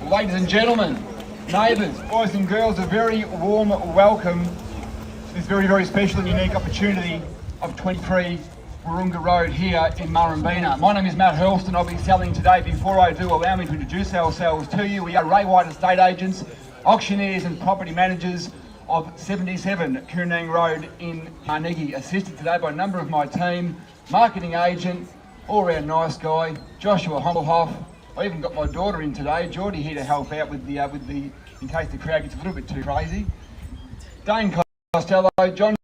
Ladies and gentlemen, neighbours, boys and girls, a very warm welcome to this very, very special and unique opportunity of 23 Wahroongaa Road here in Murrumbeena. My name is Matt Hurlston. I'll be selling today. Before I do, allow me to introduce ourselves to you. We are Ray White estate agents, auctioneers and property managers of 77 Coornang Road in Carnegie, assisted today by a number of my team, marketing agent, all-round nice guy, Joshua Hommelhoff. I even got my daughter in today, Geordie, here to help out with the in case the crowd gets a little bit too crazy. Dane Costello, John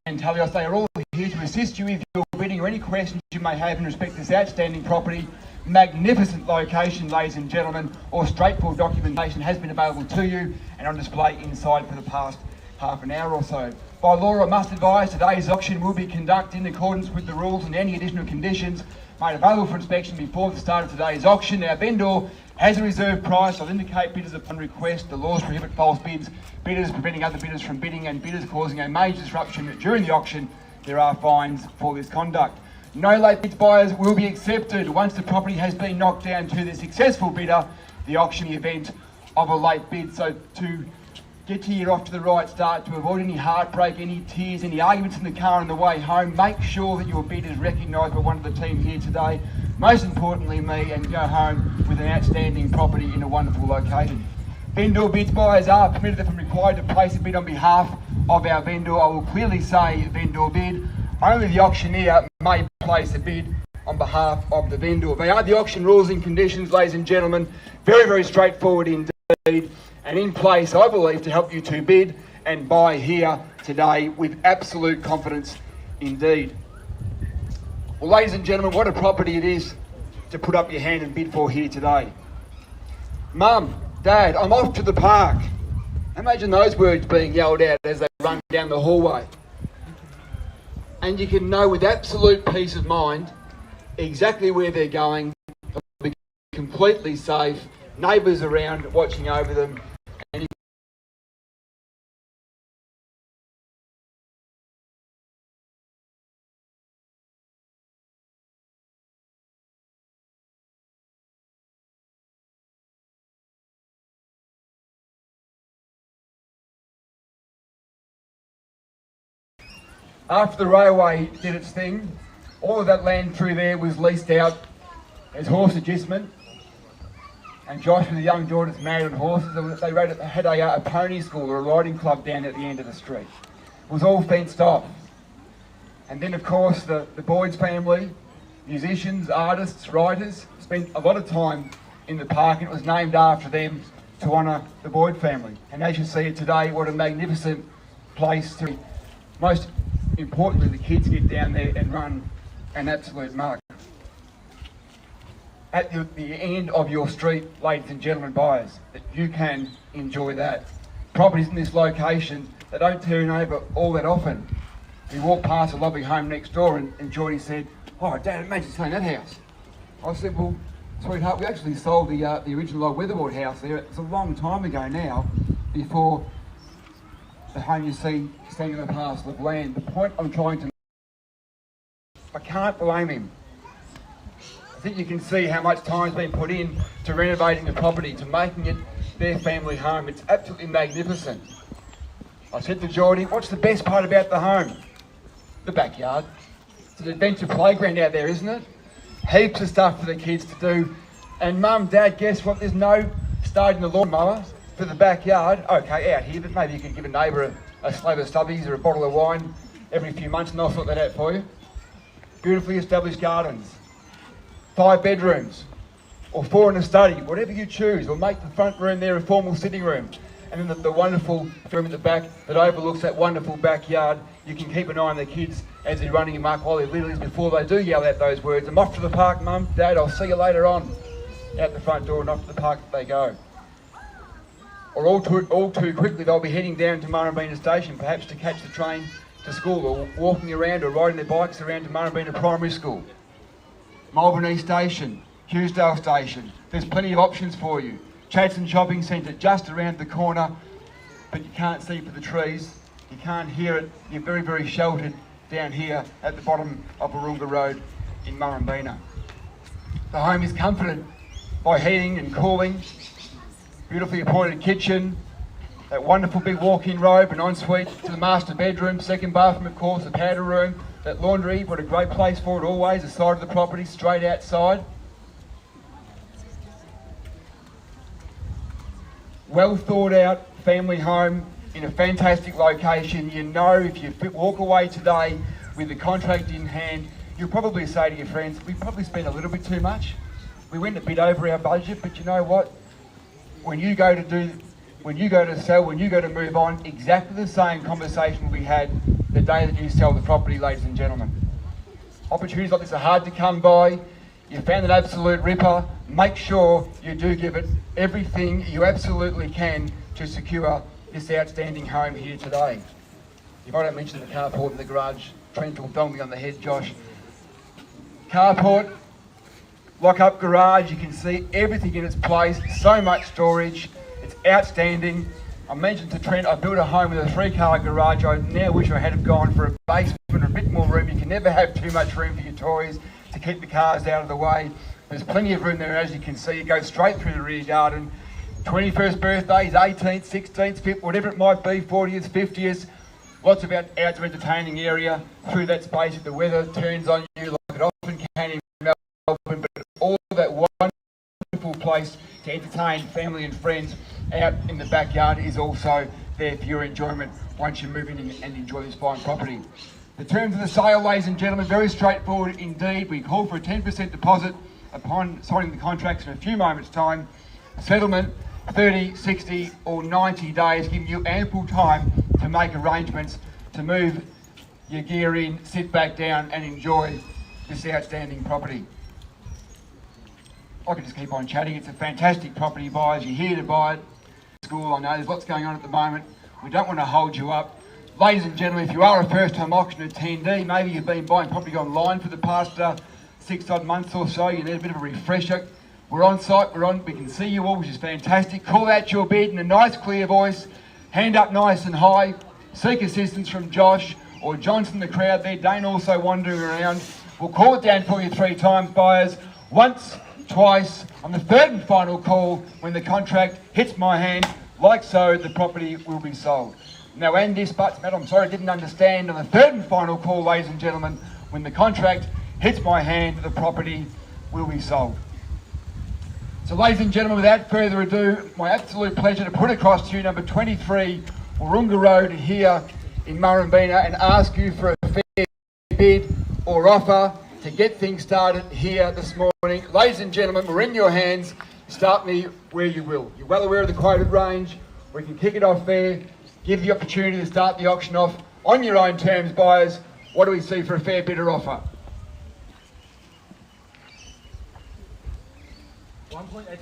Pantelios, they are all here to assist you with your bidding or any questions you may have in respect to this outstanding property. Magnificent location, ladies and gentlemen, or straightforward documentation has been available to you and on display inside for the past half an hour or so. By law, I must advise today's auction will be conducted in accordance with the rules and any additional conditions made available for inspection before the start of today's auction. Our vendor has a reserve price. I'll indicate bidders upon request. The laws prohibit false bids, bidders preventing other bidders from bidding, and bidders causing a major disruption during the auction. There are fines for this conduct. No late bids buyers will be accepted once the property has been knocked down to the successful bidder, the auction event of a late bid. So to get you off to the right start, to avoid any heartbreak, any tears, any arguments in the car on the way home, make sure that your bid is recognised by one of the team here today, most importantly me, and go home with an outstanding property in a wonderful location. Vendor bids buyers are permitted if required to place a bid on behalf of our vendor. I will clearly say vendor bid. Only the auctioneer may place a bid on behalf of the vendor. They are the auction rules and conditions, ladies and gentlemen. Very, very straightforward indeed, and in place, I believe, to help you to bid and buy here today with absolute confidence indeed. Well, ladies and gentlemen, what a property it is to put up your hand and bid for here today. Mum, Dad, I'm off to the park. Imagine those words being yelled out as they run down the hallway. And you can know with absolute peace of mind exactly where they're going. They'll be completely safe, neighbours around watching over them. And after the railway did its thing, all of that land through there was leased out as horse adjustment. And Josh with a young daughter that's married on horses, they had a pony school or a riding club down at the end of the street. It was all fenced off. And then of course the Boyd's family, musicians, artists, writers, spent a lot of time in the park, and it was named after them to honour the Boyd family. And as you see it today, what a magnificent place to be. Most importantly, the kids get down there and run an absolute muck. At the end of your street, ladies and gentlemen buyers, that you can enjoy that. Properties in this location, they don't turn over all that often. We walked past a lovely home next door and Geordie said, "Oh Dad, imagine selling that house." I said, "Well, sweetheart, we actually sold the original old weatherboard house there. It's a long time ago now, before the home you see standing on the parcel of land." The point I'm trying to make, I can't blame him. I think you can see how much time's been put in to renovating the property, to making it their family home. It's absolutely magnificent. I said to Geordie, "What's the best part about the home?" The backyard. It's an adventure playground out there, isn't it? Heaps of stuff for the kids to do. And Mum, Dad, guess what? There's no starting the lawnmower for the backyard. Okay, out here, but maybe you could give a neighbour a slab of stubbies or a bottle of wine every few months and I'll sort that out for you. Beautifully established gardens. 5 bedrooms, or 4 in a study, whatever you choose, or make the front room there a formal sitting room. And then the wonderful room at the back that overlooks that wonderful backyard. You can keep an eye on the kids as they're running amok while they're littlies before they do yell out those words. I'm off to the park, Mum, Dad, I'll see you later on. Out the front door and off to the park they go. Or all too quickly they'll be heading down to Murrumbeena station, perhaps to catch the train to school, or walking around or riding their bikes around to Murrumbeena Primary School. Mulburney Station, Hughesdale Station, there's plenty of options for you. Chadstone Shopping Centre just around the corner, but you can't see for the trees, you can't hear it, you're very, very sheltered down here at the bottom of Wahroongaa Road in Murrumbeena. The home is comforted by heating and cooling, beautifully appointed kitchen, that wonderful big walk-in robe, an ensuite to the master bedroom, second bathroom of course, the powder room, that laundry, what a great place for it always, the side of the property, straight outside. Well thought out family home in a fantastic location. You know if you walk away today with the contract in hand, you'll probably say to your friends, we probably spent a little bit too much. We went a bit over our budget, but you know what? When you go to sell, when you go to move on, exactly the same conversation we had the day that you sell the property, ladies and gentlemen. Opportunities like this are hard to come by. You found an absolute ripper. Make sure you do give it everything you absolutely can to secure this outstanding home here today. If I don't mention the carport in the garage, Trent will dong me on the head, Josh. Carport, lock-up garage, you can see everything in its place, so much storage, it's outstanding. I mentioned to Trent, I built a home with a 3-car garage. I now wish I had gone for a basement or a bit more room. You can never have too much room for your toys to keep the cars out of the way. There's plenty of room there, as you can see. You go straight through the rear garden. 21st birthdays, 18th, 16th, 5th, whatever it might be, 40th, 50th. Lots of outdoor entertaining area through that space if the weather turns on you like it often can in Melbourne, but all that wonderful place to entertain family and friends out in the backyard is also there for your enjoyment once you move in and enjoy this fine property. The terms of the sale, ladies and gentlemen, very straightforward indeed. We call for a 10% deposit upon signing the contracts in a few moments' time. Settlement 30, 60 or 90 days, giving you ample time to make arrangements to move your gear in, sit back down and enjoy this outstanding property. I could just keep on chatting. It's a fantastic property, buyers. You're here to buy it. School, I know there's lots going on at the moment. We don't want to hold you up. Ladies and gentlemen, if you are a first-time auction attendee, maybe you've been buying property online for the past 6 odd months or so, you need a bit of a refresher. We're on site, we can see you all, which is fantastic. Call out your bid in a nice clear voice, hand up nice and high, seek assistance from Josh or Johnson, the crowd there, Dane also wandering around. We'll call it down for you 3 times, buyers, once, twice, on the 3rd and final call, when the contract hits my hand, like so, the property will be sold. Now, and this but, Matt, I'm sorry I didn't understand, on the 3rd and final call, ladies and gentlemen, when the contract hits my hand, the property will be sold. So ladies and gentlemen, without further ado, my absolute pleasure to put across to you number 23 Wahroongaa Road here in Murrumbeena and ask you for a fair bid or offer to get things started here this morning. Ladies and gentlemen, we're in your hands. Start me where you will. You're well aware of the quoted range. We can kick it off there, give the opportunity to start the auction off on your own terms, buyers. What do we see for a fair bid or offer? 1.85.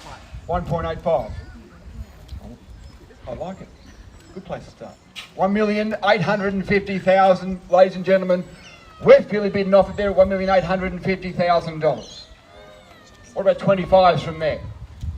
1.85. I like it. Good place to start. 1,850,000, ladies and gentlemen. We're fairly bidding off it there at $1,850,000. What about 25s from there?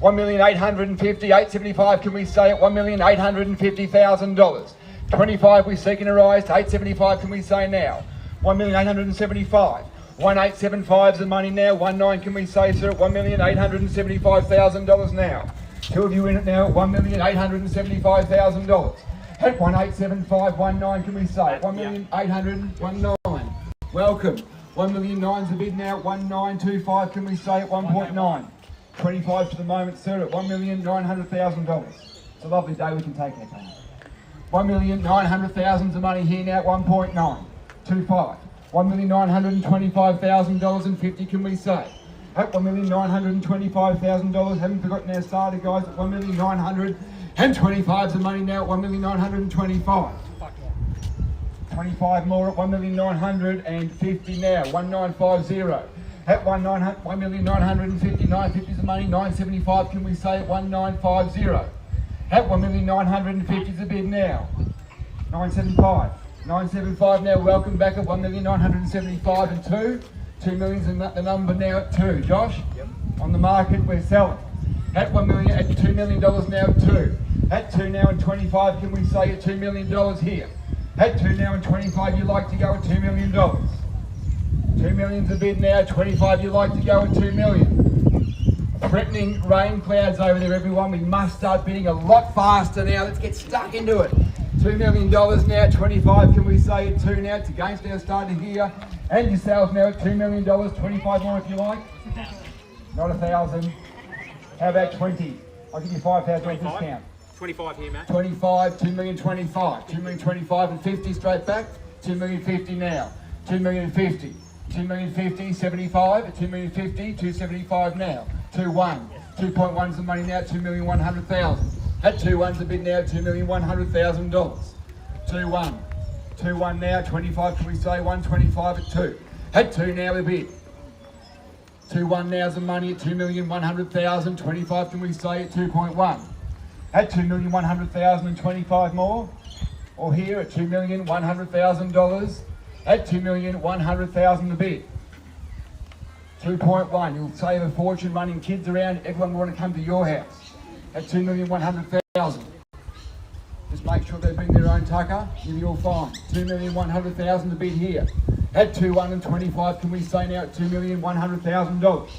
1,850,000, 875 can we say at $1,850,000. 25 we're seeking a rise to 875 can we say now? 1,875,000. 1,875's the money now. 19 can we say, sir, at $1,875,000 now. 2 of you in it now at $1,875,000. At 1,875, 19 can we say? 1,819. Welcome. 1,009's the bid now. 1,925 can we say at 1.9. 25 for the moment, sir, at $1,900,000. It's a lovely day, we can take that time. 1,900,000's the money here now at 1.9. 25. $1,925,000 and 50 can we say? At $1,925,000, haven't forgotten our starter guys at 1,925's the money now at 1,925. 25 more at 1,950,000 now, 1950. At 1,950, 950 is the money, 975 can we say at 1950. At 1,950 is the bid now, 975. 975 now, welcome back at 1,975 and 2 million's the number now at 2. Josh? Yep. On the market we're selling. At $1 million, at $2 million now at 2. At 2 now and 25 can we say at $2 million here. At 2 now and 25 you like to go at $2 million. 2 million's a bid now, 25 you like to go at 2 million. Threatening rain clouds over there everyone, we must start bidding a lot faster now, let's get stuck into it. $2 million now, 25 can we say at 2 now, it's against our starting here. And yourselves now at $2 million, 25 more if you like. Not 1,000. How about 20? I'll give you 5,000 discount. 25 here, Matt. 25, 2,025. 2,025 and 50 straight back. 2,050 now. 2,050. 2,050, 75. 2,050, 275 now. 2-1. 2.1's the money now. 2,100,000. At 2-1's the bid now. $2,100,000. 2-1. 2-1 now. 25 can we say 125 at 2. At 2 now the bid. 2-1 now's the money at 2,100,000. 25 can we say at 2.1. At 2,100,000 and 25 more. Or here at $2,100,000. At 2,100,000 the bid. 2.1. You'll save a fortune running kids around. Everyone will want to come to your house. At 2,100,000. Just make sure they bring their own tucker. You'll be all fine. 2,100,000 the bid here. At 2.1 and 25 can we say now at $2,100,000.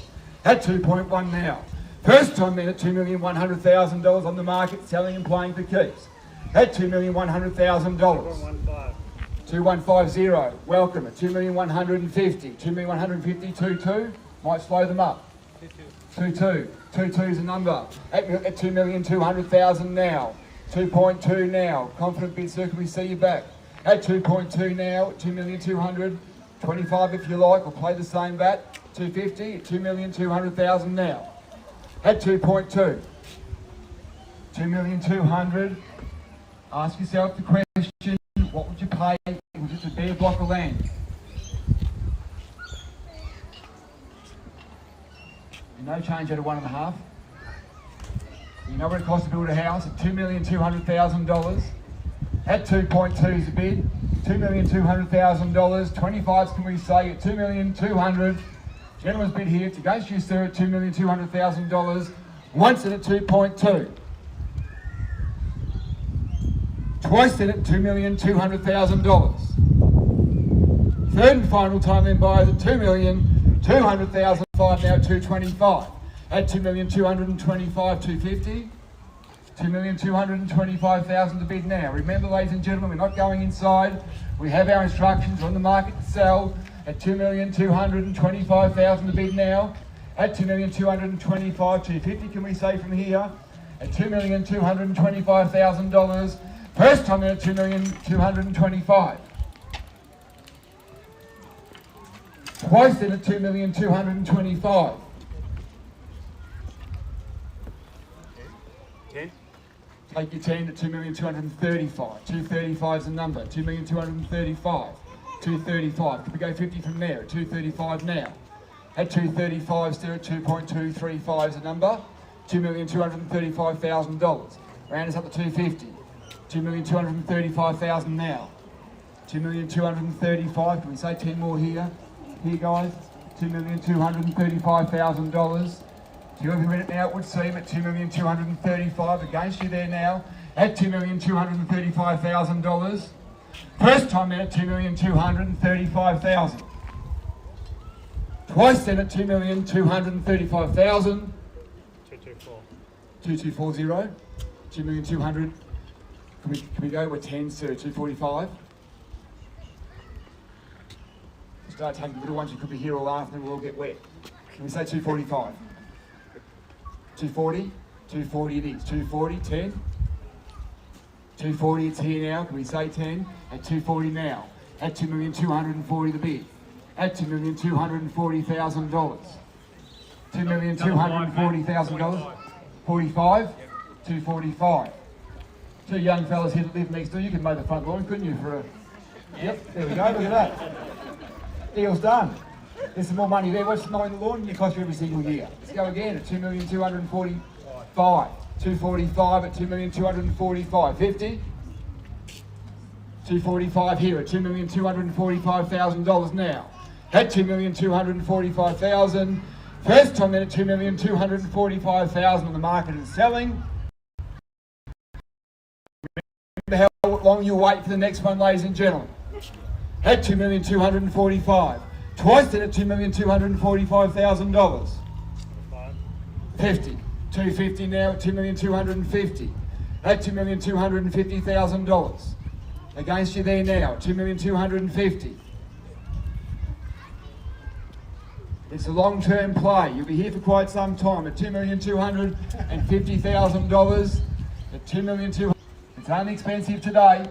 At 2.1 now. First time then at $2,100,000 on the market, selling and playing for keeps. At $2,100,000. 2,150. Welcome at 2,150. 2,150. 2.2. Might slow them up. 2.2. 2.2 is the number. At 2,200,000 now. 2.2 now. Confident bid, sir. Can we see you back? At 2.2 now. 2,200. 25 if you like. We'll play the same bat. 250. 2,200,000 now. At 2.2. 2,200,000. Ask yourself the question, what would you pay if it was just a bare block of land? No change out of 1.5. You know what it costs to build a house at $2,200,000. At 2.2 is the bid. $2,200,000. 25s can we say at $2,200,000. Gentleman's bid here. It's against you, sir, at $2,200,000. Once in at 2.2. Twice in at $2,200,000. Third and final time then buyers at $2,200,000. Now 225. At 2,225,000, 250. 2,225,000 to bid now. Remember, ladies and gentlemen, we're not going inside. We have our instructions on the market to sell at 2,225,000 to bid now. At 2,225,000, 250 can we say from here? At $2,225,000. First time at 2,225,000. Twice then at 2,225,000. 10. Take your 10 at 2,235,000. 235 is the number. 2,235,000. 235. Can we go 50 from there? At 235 now. At 235, still at 2.235 is the number. $2,235,000. Round us up to 250. 2,235,000 now. 2,235,000. Can we say 10 more here? Here, guys. $2,235,000. Whoever read it now, it would seem at $2,235,000 against you there now. At $2,235,000. First time then at $2,235,000. Twice then at $2,235,000. 2240. 2,200,000. Can we go with 10, sir? 245. Start taking little ones. You could be here all afternoon. We'll all get wet. Can we say 245? 240. 240 it is. 240. 10. 240 it's here now. Can we say 10? At 240 now. At 2,240,000 the bid. At $2,240,000. $2,240,000. 45. 245. Two young fellas here that live next door. You could mow the front lawn, couldn't you, for Yep, there we go, look at that. Deal's done. There's some more money there. What's mowing the lawn? It costs you every single year. Let's go again at 2,245,000. 245 at 2,245,000. 50. 245 here at $2,245,000 now. At 2,245,000. First time then at 2,245,000 on the market and selling. Remember how long you'll wait for the next one, ladies and gentlemen. At 2,245,000. Twice then at $2,245,000. 50. 250 now at 2,250,000. At $2,250,000. Against you there now, 2,250,000. It's a long-term play. You'll be here for quite some time at $2,250,000. At $2,250,000. It's only expensive today.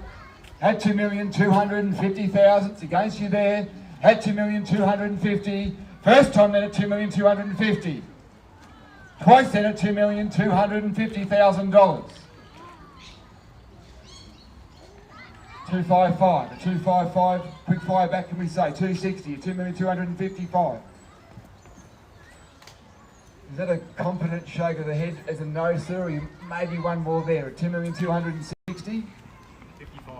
At $2,250,000. It's against you there. At $2,250,000. First time then at $2,250,000. Twice then at $2,250,000. 255, a 255, quick fire back, can we say 260, a 2,255,000. Is that a confident shake of the head as a no, sir, or maybe one more there at 2,260,000?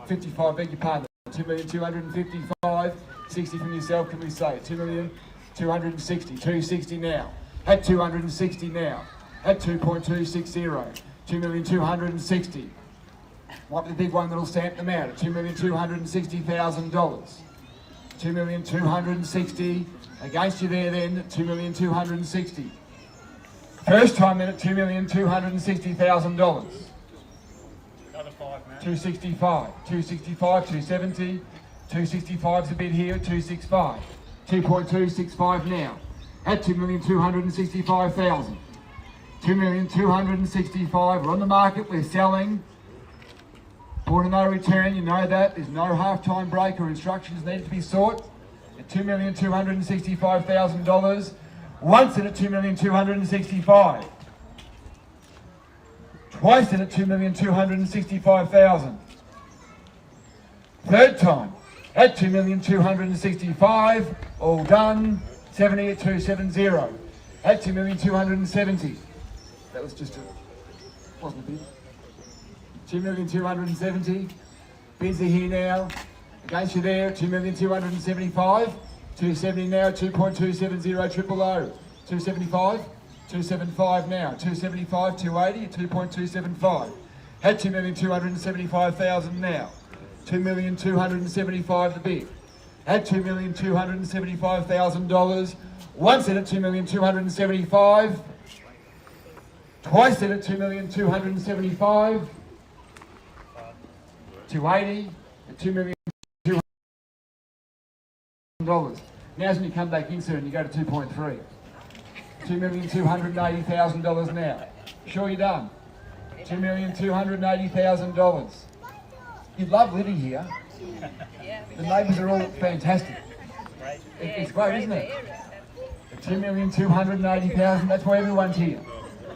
55, beg your pardon, 2,255,000, 60 from yourself, can we say 2,260,000, 260 now, at 260 now, at 2.260, 2,260,000. Might be the big one that'll stamp them out at $2,260,000. 2,260,000 against you there then at 2,260,000. First time then at $2,260,000. Another 5, man. 265, 265, 270, 265's a bit here at 265. 2.265 now at $2,265,000. 2,265,000. We're on the market, we're selling. Point of no return, you know that. There's no half-time break or instructions need to be sought. At $2,265,000. Once in at $2,265,000. Twice in at $2,265,000. Third time at $2,265,000. All done. 70 at 270. At $2,270,000. That was just wasn't a bid. 2,270,000. Bids are here now. Against you there, 2,275,000. 270 now, 2.270 triple O. 275, 275 now. 275, 280, 2.275. At 2,275,000 now. 2,275,000 the bid. At $2,275,000. Once in at 2,275,000. Twice in at 2,275,000. 280 at $2,200,000. Now's when you come back in, sir, and you go to 2.3. $2,280,000 now. Sure you're done? $2,280,000. You love living here. The neighbours are all fantastic. It's great, isn't it? At $2,280,000, that's why everyone's here.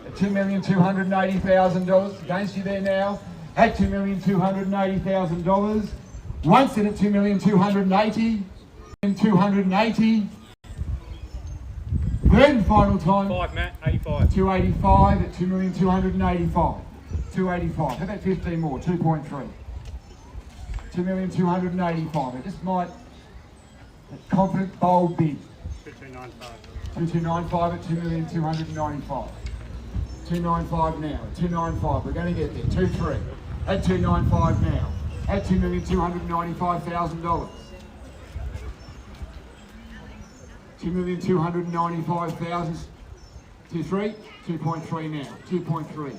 At $2,280,000 against you there now. At $2,280,000. Once in at $2,280,000. 280. Third and final time. 5, Matt. 85. 285 at 2,285,000. 285. How about 15 more? 2.3. 2,285,000. It just might. A confident, bold bid. 2295 at 2,295,000. 295 now. 295. We're going to get there. 23. At 295 now. At $2,295,000. 2,295,000. 2.3. 2.3 now. 2.3.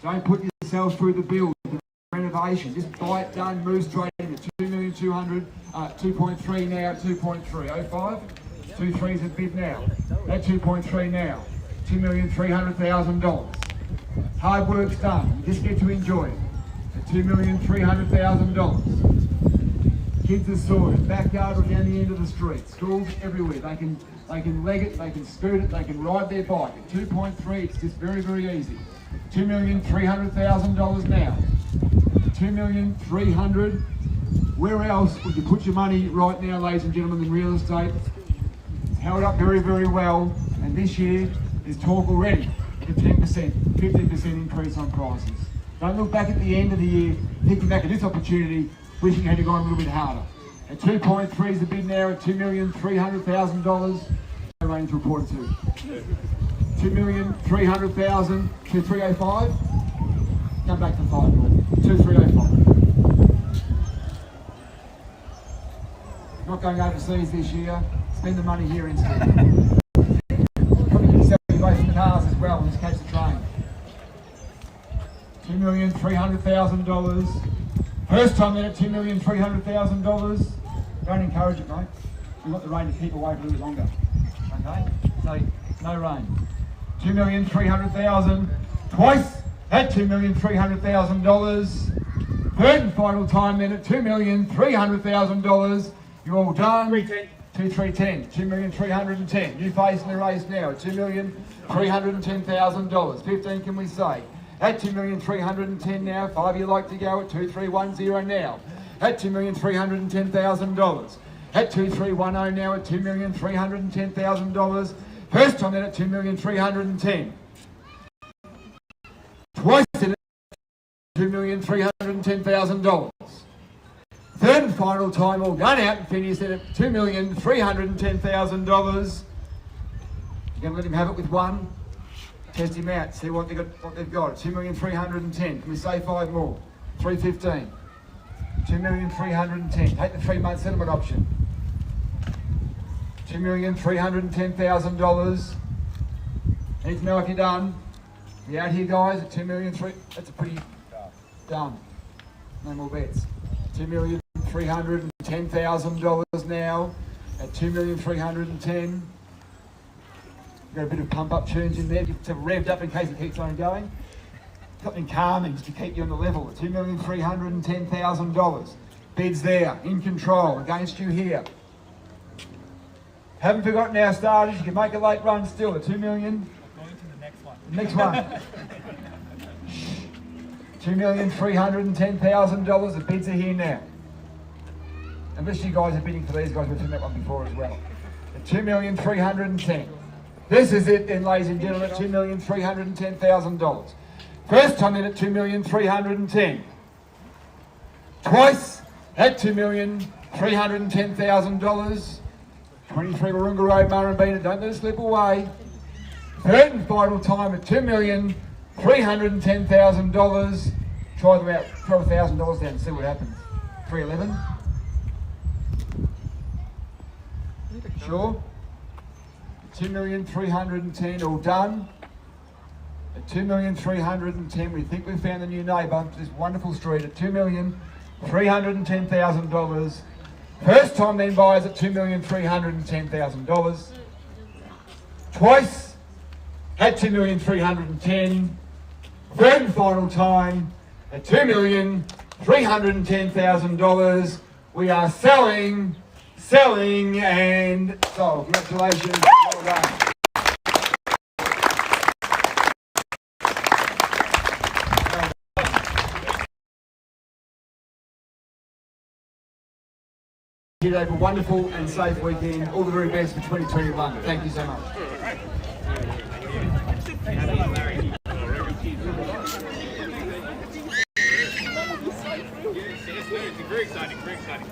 Don't put yourself through the build, the renovation. Just buy it done, move straight in. 2,200,000. 2.3 now. 2.3. 05. 2.3 is a bid now. At 2.3 now. $2,300,000. Hard work's done. You just get to enjoy it. At $2,300,000. Kids are sorted, backyard or down the end of the street, schools everywhere. They can leg it, they can scoot it, they can ride their bike. At 2.3, it's just very, very easy. $2,300,000 now. $2,300,000. Where else would you put your money right now, ladies and gentlemen, in real estate? It's held up very, very well, and this year there's talk already of a 10%, 15% increase on prices. Don't look back at the end of the year, thinking back at this opportunity, wishing you had gone a little bit harder. At 2.3 is the bid now at $2,300,000. No range reported to. 2,300,000 to 305. Come back to 5 more. 2305. Not going overseas this year. Spend the money here instead. Probably going to sell you both the cars as well. Just catch the train. $2,300,000. First time then at $2,300,000. Don't encourage it, mate. We want the rain to keep away for a little longer. Okay? So, no rain. $2,300,000. Twice at $2,300,000. Third and final time then at $2,300,000. You all done? 310. 2,310. New face in the race now at $2,310,000. 15 can we say? At $2,310,000 now. 5 you like to go at 2310 now. At $2,310,000. At 2310 now at $2,310,000. First time then at $2,310,000. Twice in at $2,310,000. Third and final time, all done out and finished at $2,310,000. You're going to let him have it with one. Test him out, see what they've got. 2,310,000. Can we say 5 more? 315. 2,310,000. Take the 3-month settlement option. $2,310,000. Need to know if you're done. You out here, guys, at 2,300,000. That's a pretty done. No more bets. $2,310,000 now at $2,310,000. Got a bit of pump up tunes in there to revved up in case it keeps on going. Something calming to keep you on the level at $2,310,000. Bids there, in control, against you here. Haven't forgotten our starters, you can make a late run still at $2 million. Going to the next one. Next one. $2,310,000, the bids are here now. Unless you guys are bidding for these guys, we've seen that one before as well. At $2,310,000. This is it then, ladies and gentlemen, at $2,310,000. First time in at $2,310,000. Twice at $2,310,000. 23 Wahroongaa Road, Murrumbeena, don't let it slip away. Third and final time at $2,310,000. Try them out, $12,000 down and see what happens. 311. Sure. 2,310,000 all done. At 2,310,000, we think we've found the new neighbour to this wonderful street at $2,310,000. First time then buyers at $2,310,000. Twice at $2,310,000. Third and final time at $2,310,000. We are selling, and sold. Congratulations. Well done. You have a wonderful and safe weekend. All the very best for 2021. Thank you so much. Very exciting, very exciting.